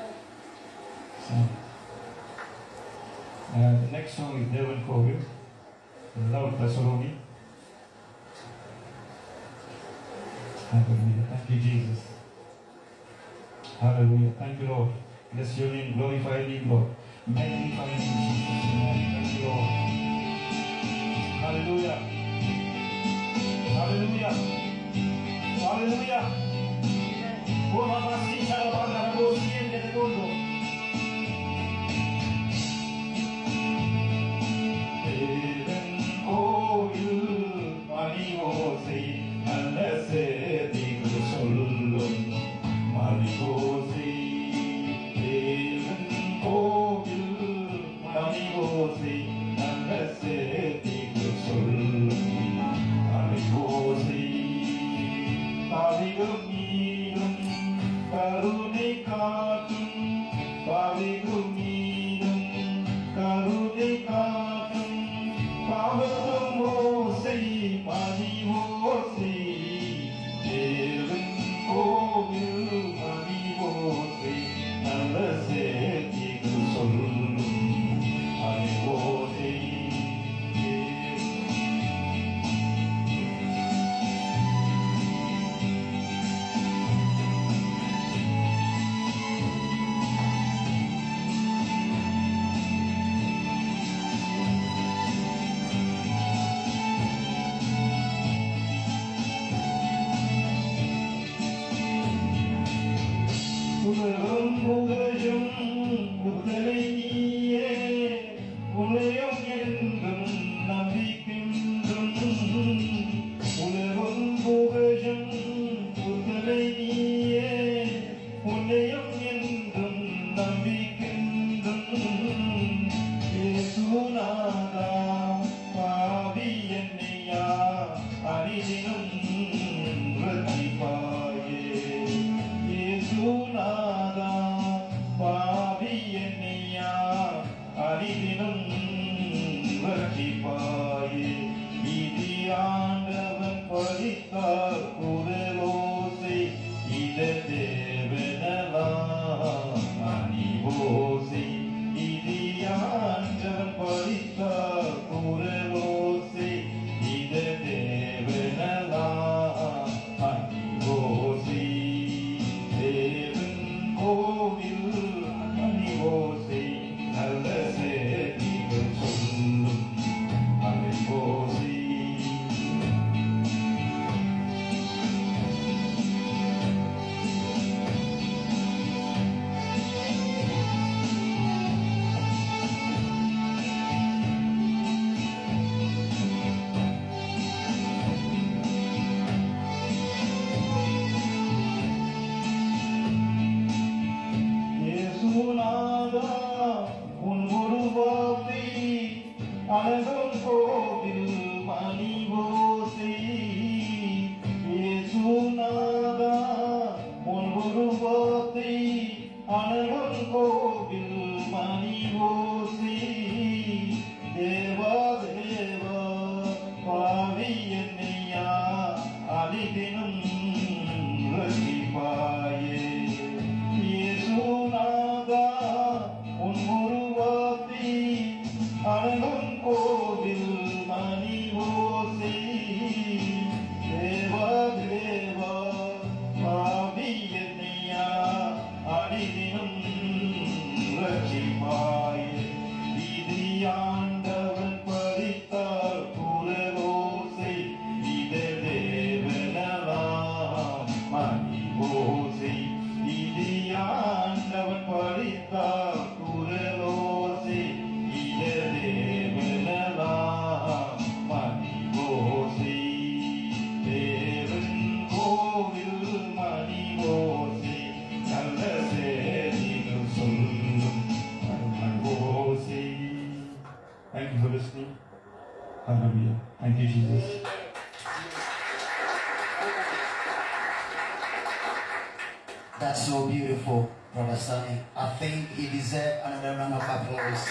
So, the next song is Devan Kovil, Love Thessaloni. Hallelujah. Thank you, Jesus. Hallelujah. Thank you, Lord. Bless your name. Glorify your name, Lord. Magnify your name, Jesus. Thank you, Lord. Hallelujah. Hallelujah. Hallelujah. Oh, Mama, see, Sarabana, go see and get the கோயில் மணி ஓசை நல்ல சேதிகள் சொல்லும் மணி ஓசை தேவன் கோயில் மணி ஓசை நல்ல சேதிகள் சொல்லும் மணி ஓசை பாவிகள் மீதும் கருணை காட்டும் பாவிகள் மீதும் கருணை காட்டும் பாவத்தும் ஓசை மணி ஓசை தேவன் கோவில் மணி ஓசை நல்ல சேதிகள் சொல்லும் மணி ஓசை உலகம் புகழும் புகழை நீயே உலகம் என்றும் நம்பிக்கின்றும் உலகம் புகழும் புகழை நீயே உலகம் என்றும் நம்பிக்கின்றும் இயேசுநாதா பாவி என்னையா அரிதினும் ரட்சிப்பாயே இயேசுநாதா பாவி என்னையா அரிதினும் ரட்சிப்பாயே இது ஆண்டவன் பறித்தார் குரலோசை இத தேவனலாம் மணி ஓசை இது ஆண்டவன் பறித்தார் குரலோசை இத தேவனலாம் மணி ஓசை தேவன் கோவில் மணி ஓசை நல்ல சேதிகள் சொல்லும் மணி ஓசை இயேசுநாதா உன் ஒரு வார்த்தை அழகும் கோவில் மணி ஓசை இயேசுநாதா உன் ஒரு வார்த்தை அழகும் கோவில் மணி ஓசை தேவா தேவா பாவி என்னையா அழிதினும் ரட்சிப்பாயே இயேசுநாதா உன் ஒரு வார்த்தை அழகும் கோவில் மணி ஓசை தேவா தேவா பாவி என்னையா அழிதினும் ரட்சிப்பாயே இது ஆண்டவன் பறித்தார் குரலோசை இத தேவனலாம் மணி ஓசை இது ஆண்டவன் பறித்தார் குரலோசை இத தேவனலாம் மணி ஓசை தேவன் கோவில் மணி ஓசை நல்ல சேதிகள் சொல்லும் மணி ஓசை. Thank you for listening. Hallelujah. Thank you, Jesus. That's so beautiful, Brother Sonny. I think he deserves another round of applause.